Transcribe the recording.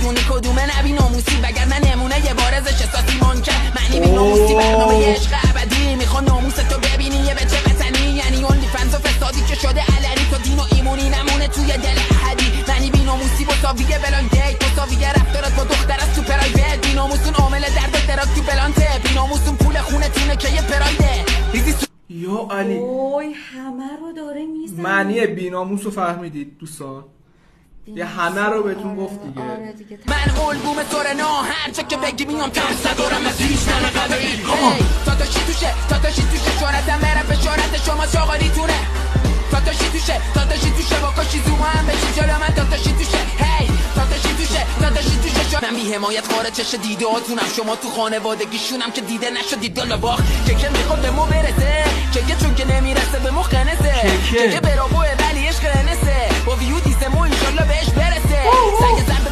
میدونی کدومه نبی ناموسی وگرنه نمونه یه بار ازش احساسی منکر معنی بی ناموسی برنامه عشق ابدی میخوان ناموس تو ببینی یه بچه وطنی یعنی اونلی فنز و فسادی که شده علنی تو دین و ایمونی نمونه توی دل احدی معنی بی ناموسی مساویه بلاین دیت مساویه رفتارت با دختر از تو پرایوت بی ناموسون عامل درد درات تو بلانته بی ناموسون پول خونه تونه که یه پرایده یا علی اوی همه رو داره میزنه. معنی بیناموس رو فهمیدید دوستان؟ یه همه رو بهتون گفت دیگه. آره دیگه. من البوم سورنا هر جا که بگی میام ترس ندارم از هیچ ننه قبلی تاتاشی توشه شهرتم بره به شهرت شما شاغالیتونه تاتاشی توشه با کاشی زوما هم بشی جلو من تاتاشی توشه هی تاتاشی توشه من بی حمایت خارج چش دیده هاتونم شما تو خانوادگیشونم که دیده نشدید دل باخ که میخواد به مو برسه که چون که نمیرسه به مو خنسه که برابوه ولی عشق نسه با ویو دیسه مو انشالله بهش برسه سنگ